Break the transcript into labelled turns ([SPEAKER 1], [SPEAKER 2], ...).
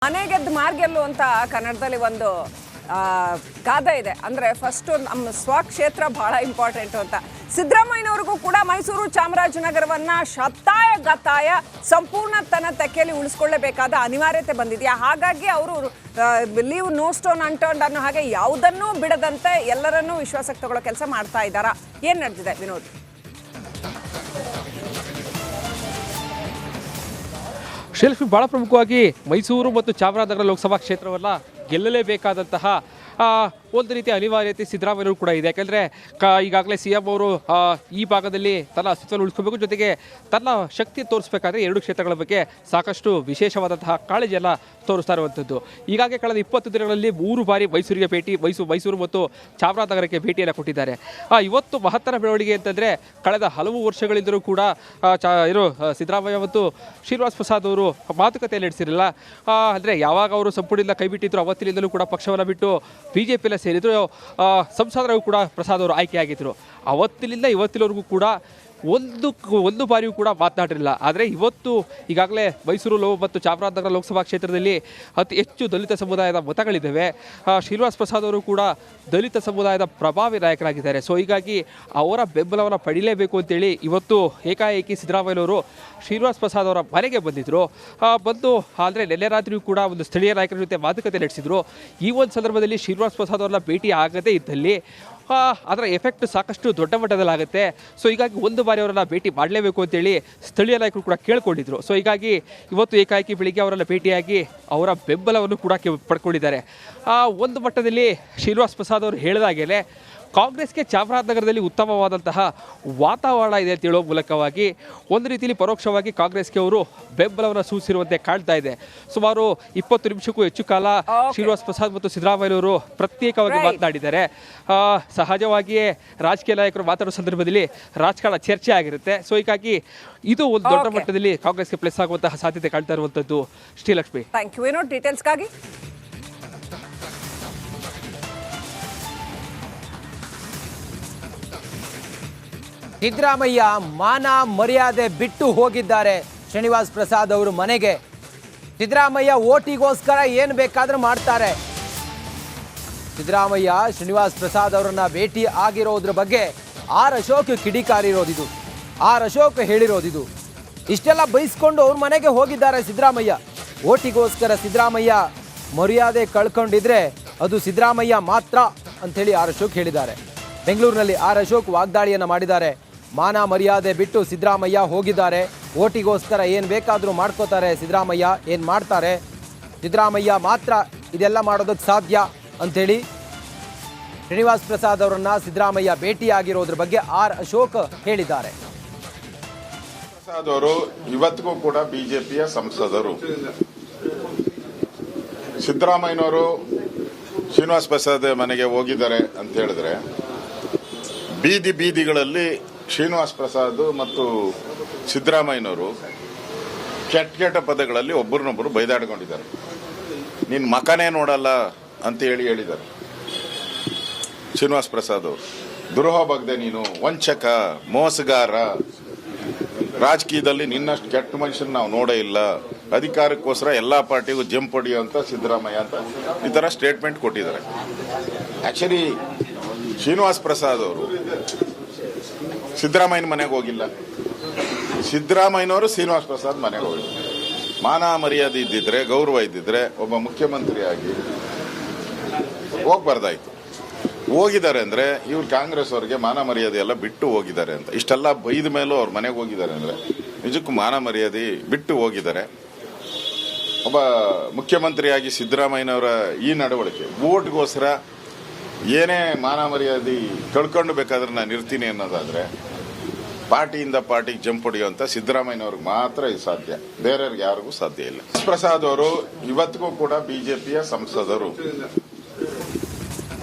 [SPEAKER 1] ಮನೆ ಗೆದ್ದು ಮಾರ್ಗೆಲ್ಲು ಅಂತ ಕನ್ನಡದಲ್ಲಿ ಒಂದು ಗಾದೆ ಇದೆ. ಅಂದರೆ ಫಸ್ಟು ನಮ್ಮ ಸ್ವಕ್ಷೇತ್ರ ಬಹಳ ಇಂಪಾರ್ಟೆಂಟು ಅಂತ. ಸಿದ್ದರಾಮಯ್ಯನವ್ರಿಗೂ ಕೂಡ ಮೈಸೂರು ಚಾಮರಾಜನಗರವನ್ನು ಶತಾಯ ಗತಾಯ ಸಂಪೂರ್ಣ ತನ್ನ ತೆಕ್ಕೆಯಲ್ಲಿ ಉಳಿಸ್ಕೊಳ್ಳೇಬೇಕಾದ ಅನಿವಾರ್ಯತೆ ಬಂದಿದೆಯಾ? ಹಾಗಾಗಿ ಅವರು ಲೀವ್ ನೋ ಸ್ಟೋನ್ ಅನ್ಟರ್ನ್ಡ್ ಅನ್ನೋ ಹಾಗೆ ಯಾವುದನ್ನೂ ಬಿಡದಂತೆ ಎಲ್ಲರನ್ನೂ ವಿಶ್ವಾಸಕ್ಕೆ ತಗೊಳ್ಳೋ ಕೆಲಸ ಮಾಡ್ತಾ ಇದ್ದಾರಾ? ಏನು ನಡೆದಿದೆ ವಿನೋದ್?
[SPEAKER 2] ಶ್ರೀಲಕ್ಷ್ಮಿ, ಬಹಳ ಪ್ರಮುಖವಾಗಿ ಮೈಸೂರು ಮತ್ತು ಚಾಮರಾಜನಗರ ಲೋಕಸಭಾ ಕ್ಷೇತ್ರವನ್ನು ಗೆಲ್ಲಲೇಬೇಕಾದಂತಹ ಒಂದು ರೀತಿಯ ಅನಿವಾರ್ಯತೆ ಸಿದ್ದರಾಮಯ್ಯವರು ಕೂಡ ಇದೆ. ಯಾಕೆಂದರೆ ಈಗಾಗಲೇ CM ಅವರು ಈ ಭಾಗದಲ್ಲಿ ತನ್ನ ಅಸ್ತಿತ್ವವನ್ನು ಉಳಿಸ್ಕೋಬೇಕು, ಜೊತೆಗೆ ತನ್ನ ಶಕ್ತಿ ತೋರಿಸಬೇಕಾದ್ರೆ ಎರಡು ಕ್ಷೇತ್ರಗಳ ಬಗ್ಗೆ ಸಾಕಷ್ಟು ವಿಶೇಷವಾದಂತಹ ಕಾಳಜಿಯನ್ನು ತೋರಿಸ್ತಾ ಇರುವಂಥದ್ದು. ಈಗಾಗಲೇ ಕಳೆದ 20 ದಿನಗಳಲ್ಲಿ 3 ಬಾರಿ ಮೈಸೂರಿಗೆ ಭೇಟಿ, ಮೈಸೂರು ಮತ್ತು ಚಾಮರಾಜನಗರಕ್ಕೆ ಭೇಟಿಯನ್ನು ಕೊಟ್ಟಿದ್ದಾರೆ. ಇವತ್ತು ಮಹತ್ತರ ಬೆಳವಣಿಗೆ ಅಂತಂದರೆ ಕಳೆದ ಹಲವು ವರ್ಷಗಳಿಂದಲೂ ಕೂಡ ಸಿದ್ದರಾಮಯ್ಯ ಮತ್ತು ಶ್ರೀನಿವಾಸ್ ಪ್ರಸಾದ್ ಅವರು ಮಾತುಕತೆ ನಡೆಸಿರಲಿಲ್ಲ. ಅಂದರೆ ಯಾವಾಗ ಅವರು ಸಂಪುಟದಿಂದ ಕೈ ಬಿಟ್ಟಿದ್ರು ಅವತ್ತಿನಿಂದಲೂ ಕೂಡ ಪಕ್ಷವನ್ನು ಬಿಟ್ಟು BJP ಸೇರಿದ್ರು. ಸಂಸದರಾಗೂ ಕೂಡ ಪ್ರಸಾದ್ ಅವರು ಆಯ್ಕೆಯಾಗಿದ್ದರು. ಅವತ್ತಿನಿಂದ ಇವತ್ತಿನವರೆಗೂ ಕೂಡ ಒಂದು ಬಾರಿಯೂ ಕೂಡ ಮಾತನಾಡಿರಲಿಲ್ಲ. ಆದರೆ ಇವತ್ತು ಈಗಾಗಲೇ ಮೈಸೂರು ಮತ್ತು ಚಾಮರಾಜನಗರ ಲೋಕಸಭಾ ಕ್ಷೇತ್ರದಲ್ಲಿ ಅತಿ ಹೆಚ್ಚು ದಲಿತ ಸಮುದಾಯದ ಮತಗಳಿದ್ದಾವೆ. ಶ್ರೀನಿವಾಸ್ ಪ್ರಸಾದ್ ಅವರು ಕೂಡ ದಲಿತ ಸಮುದಾಯದ ಪ್ರಭಾವಿ ನಾಯಕರಾಗಿದ್ದಾರೆ. ಸೊ ಹೀಗಾಗಿ ಅವರ ಬೆಂಬಲವನ್ನು ಪಡೀಲೇಬೇಕು ಅಂತೇಳಿ ಇವತ್ತು ಏಕಾಏಕಿ ಸಿದ್ದರಾಮಯ್ಯನವರು ಶ್ರೀನಿವಾಸ್ ಪ್ರಸಾದ್ ಅವರ ಮನೆಗೆ ಬಂದಿದ್ದರು. ಆದರೆ ನಿನ್ನೆ ರಾತ್ರಿಯೂ ಕೂಡ ಒಂದು ಸ್ಥಳೀಯ ನಾಯಕರ ಜೊತೆ ಮಾತುಕತೆ ನಡೆಸಿದರು. ಈ ಒಂದು ಸಂದರ್ಭದಲ್ಲಿ ಶ್ರೀನಿವಾಸ್ ಪ್ರಸಾದ್ ಅವರನ್ನ ಭೇಟಿ ಆಗದೇ ಇದ್ದಲ್ಲಿ ಅದರ ಎಫೆಕ್ಟ್ ಸಾಕಷ್ಟು ದೊಡ್ಡ ಮಟ್ಟದಲ್ಲಾಗುತ್ತೆ. ಸೊ ಹೀಗಾಗಿ ಒಂದು ಬಾರಿ ಅವರನ್ನು ಭೇಟಿ ಮಾಡಲೇಬೇಕು ಅಂತೇಳಿ ಸ್ಥಳೀಯ ನಾಯಕರು ಕೂಡ ಕೇಳ್ಕೊಂಡಿದ್ರು. ಸೊ ಹೀಗಾಗಿ ಇವತ್ತು ಏಕಾಏಕಿ ಬೆಳಿಗ್ಗೆ ಅವರನ್ನು ಭೇಟಿಯಾಗಿ ಅವರ ಬೆಂಬಲವನ್ನು ಕೂಡ ಪಡ್ಕೊಂಡಿದ್ದಾರೆ. ಒಂದು ಮಟ್ಟದಲ್ಲಿ ಶ್ರೀನಿವಾಸ್ ಪ್ರಸಾದ್ ಅವರು ಹೇಳಿದಾಗಲೇ ಕಾಂಗ್ರೆಸ್ಗೆ ಚಾಮರಾಜನಗರದಲ್ಲಿ ಉತ್ತಮವಾದಂತಹ ವಾತಾವರಣ ಇದೆ ಅಂತ ಹೇಳೋ ಮೂಲಕವಾಗಿ ಒಂದು ರೀತಿಯಲ್ಲಿ ಪರೋಕ್ಷವಾಗಿ ಕಾಂಗ್ರೆಸ್ಗೆ ಅವರು ಬೆಂಬಲವನ್ನು ಸೂಚಿಸಿರುವಂತೆ ಕಾಣ್ತಾ ಇದೆ. ಸುಮಾರು 20 ನಿಮಿಷಕ್ಕೂ ಹೆಚ್ಚು ಕಾಲ ಶ್ರೀನಿವಾಸ್ ಪ್ರಸಾದ್ ಮತ್ತು ಸಿದ್ದರಾಮಯ್ಯನವರು ಪ್ರತ್ಯೇಕವಾಗಿ ಮಾತನಾಡಿದ್ದಾರೆ. ಸಹಜವಾಗಿಯೇ ರಾಜಕೀಯ ನಾಯಕರು ಮಾತಾಡೋ ಸಂದರ್ಭದಲ್ಲಿ ರಾಜಕಾರಣ ಚರ್ಚೆ ಆಗಿರುತ್ತೆ. ಸೊ ಹೀಗಾಗಿ ಇದು ಒಂದು ದೊಡ್ಡ ಮಟ್ಟದಲ್ಲಿ ಕಾಂಗ್ರೆಸ್ಗೆ ಪ್ಲಸ್ ಆಗುವಂತಹ ಸಾಧ್ಯತೆ ಕಾಣ್ತಾ ಇರುವಂಥದ್ದು. Srilakshmi,
[SPEAKER 1] thank you. ಏನೋ ಡೀಟೇಲ್ಸ್ಗಾಗಿ
[SPEAKER 3] ಸಿದ್ದರಾಮಯ್ಯ ಮಾನ ಮರ್ಯಾದೆ ಬಿಟ್ಟು ಹೋಗಿದ್ದಾರೆ ಶ್ರೀನಿವಾಸ್ ಪ್ರಸಾದ್ ಅವರು ಮನೆಗೆ. ಸಿದ್ದರಾಮಯ್ಯ ಓಟಿಗೋಸ್ಕರ ಏನು ಬೇಕಾದರೂ ಮಾಡ್ತಾರೆ. ಸಿದ್ದರಾಮಯ್ಯ ಶ್ರೀನಿವಾಸ್ ಪ್ರಸಾದ್ ಅವರನ್ನ ಭೇಟಿ ಆಗಿರೋದ್ರ ಬಗ್ಗೆ ಅಶೋಕ್ ಕಿಡಿಕಾರಿರೋದಿದು, ಅಶೋಕ್ ಹೇಳಿರೋದಿದು. ಇಷ್ಟೆಲ್ಲ ಬಯಸ್ಕೊಂಡು ಅವ್ರ ಮನೆಗೆ ಹೋಗಿದ್ದಾರೆ ಸಿದ್ದರಾಮಯ್ಯ. ಓಟಿಗೋಸ್ಕರ ಸಿದ್ದರಾಮಯ್ಯ ಮರ್ಯಾದೆ ಕಳ್ಕೊಂಡಿದ್ರೆ ಅದು ಸಿದ್ದರಾಮಯ್ಯ ಮಾತ್ರ ಅಂಥೇಳಿ ಅಶೋಕ್ ಹೇಳಿದ್ದಾರೆ. ಬೆಂಗಳೂರಿನಲ್ಲಿ ಅಶೋಕ್ ವಾಗ್ದಾಳಿಯನ್ನು ಮಾಡಿದ್ದಾರೆ. ಮಾನ ಮರ್ಯಾದೆ ಬಿಟ್ಟು ಸಿದ್ದರಾಮಯ್ಯ ಹೋಗಿದ್ದಾರೆ. ಓಟಿಗೋಸ್ಕರ ಏನು ಬೇಕಾದರೂ ಮಾಡ್ಕೋತಾರೆ ಸಿದ್ದರಾಮಯ್ಯ, ಏನು ಮಾಡ್ತಾರೆ ಸಿದ್ದರಾಮಯ್ಯ ಮಾತ್ರ ಇದೆಲ್ಲ ಮಾಡೋದಕ್ಕೆ ಸಾಧ್ಯ ಅಂಥೇಳಿ ಶ್ರೀನಿವಾಸ್ ಪ್ರಸಾದ್ ಅವರನ್ನ ಸಿದ್ದರಾಮಯ್ಯ ಭೇಟಿಯಾಗಿರೋದ್ರ ಬಗ್ಗೆ ಅಶೋಕ್ ಹೇಳಿದ್ದಾರೆ.
[SPEAKER 4] ಪ್ರಸಾದ್ ಅವರು ಇವತ್ತಿಗೂ ಕೂಡ ಬಿಜೆಪಿಯ ಸಂಸದರು. ಸಿದ್ದರಾಮಯ್ಯನವರು ಶ್ರೀನಿವಾಸ್ ಪ್ರಸಾದ್ ಮನೆಗೆ ಹೋಗಿದ್ದಾರೆ ಅಂತ ಹೇಳಿದ್ರೆ ಬೀದಿಗಳಲ್ಲಿ ಶ್ರೀನಿವಾಸ್ ಪ್ರಸಾದ್ ಮತ್ತು ಸಿದ್ದರಾಮಯ್ಯನವರು ಕೆಟ್ಟ ಪದಗಳಲ್ಲಿ ಒಬ್ಬರನ್ನೊಬ್ಬರು ಬೈದಾಡ್ಕೊಂಡಿದ್ದಾರೆ. ನಿನ್ನ ಮಕನೇ ನೋಡಲ್ಲ ಅಂತ ಹೇಳಿದ್ದಾರೆ ಶ್ರೀನಿವಾಸ್ ಪ್ರಸಾದ್ ಅವರು. ದುರೋಹ ಬಗ್ದೆ ನೀನು, ವಂಚಕ, ಮೋಸಗಾರ, ರಾಜಕೀಯದಲ್ಲಿ ನಿನ್ನಷ್ಟು ಕೆಟ್ಟ ಮನುಷ್ಯನ ನಾವು ನೋಡೇ ಇಲ್ಲ, ಅಧಿಕಾರಕ್ಕೋಸ್ಕರ ಎಲ್ಲಾ ಪಾರ್ಟಿಗೂ ಜಂಪ್ ಹೊಡಿಯುವಂತ ಸಿದ್ದರಾಮಯ್ಯ ಅಂತ ಈ ತರ ಸ್ಟೇಟ್ಮೆಂಟ್ ಕೊಟ್ಟಿದ್ದಾರೆ. ಆಕ್ಚುಲಿ ಶ್ರೀನಿವಾಸ್ ಪ್ರಸಾದ್ ಅವರು ಸಿದ್ದರಾಮಯ್ಯನ ಮನೆಗೆ ಹೋಗಿಲ್ಲ, ಸಿದ್ದರಾಮಯ್ಯನವರು ಶ್ರೀನಿವಾಸ್ ಪ್ರಸಾದ್ ಮನೆಗೆ ಹೋಗಿಲ್ಲ. ಮಾನ ಮರ್ಯಾದೆ ಇದ್ದಿದ್ರೆ, ಗೌರವ ಇದ್ದಿದ್ರೆ ಒಬ್ಬ ಮುಖ್ಯಮಂತ್ರಿಯಾಗಿ ಹೋಗ್ಬಾರ್ದಾಯ್ತು. ಹೋಗಿದ್ದಾರೆ ಅಂದ್ರೆ ಇವ್ರು ಕಾಂಗ್ರೆಸ್ ಅವ್ರಿಗೆ ಮಾನ ಮರ್ಯಾದೆ ಎಲ್ಲ ಬಿಟ್ಟು ಹೋಗಿದ್ದಾರೆ ಅಂತ. ಇಷ್ಟೆಲ್ಲ ಬೈದ ಮೇಲೂ ಅವ್ರ ಮನೆಗೆ ಹೋಗಿದ್ದಾರೆ ಅಂದ್ರೆ ನಿಜಕ್ಕೂ ಮಾನ ಮರ್ಯಾದೆ ಬಿಟ್ಟು ಹೋಗಿದ್ದಾರೆ. ಒಬ್ಬ ಮುಖ್ಯಮಂತ್ರಿಯಾಗಿ ಸಿದ್ದರಾಮಯ್ಯನವರ ಈ ನಡವಳಿಕೆ ವೋಟ್ಗೋಸ್ಕರ ಏನೇ ಮಾನ ಮರ್ಯಾದೆ ಕಳ್ಕೊಂಡು ಬೇಕಾದ್ರೆ ನಾನು ಇರ್ತೀನಿ ಅನ್ನೋದಾದ್ರೆ ಪಾರ್ಟಿಯಿಂದ ಪಾರ್ಟಿಗೆ ಜಂಪ್ ಹೊಡೆಯುವಂತ ಸಿದ್ದರಾಮಯ್ಯನವ್ರಿಗೆ ಮಾತ್ರ ಇದು ಸಾಧ್ಯ, ಬೇರೆಯವ್ರಿಗೆ ಯಾರಿಗೂ ಸಾಧ್ಯ ಇಲ್ಲ. ಪ್ರಸಾದ್ ಅವರು ಇವತ್ತಿಗೂ ಕೂಡ ಬಿಜೆಪಿಯ ಸಂಸದರು.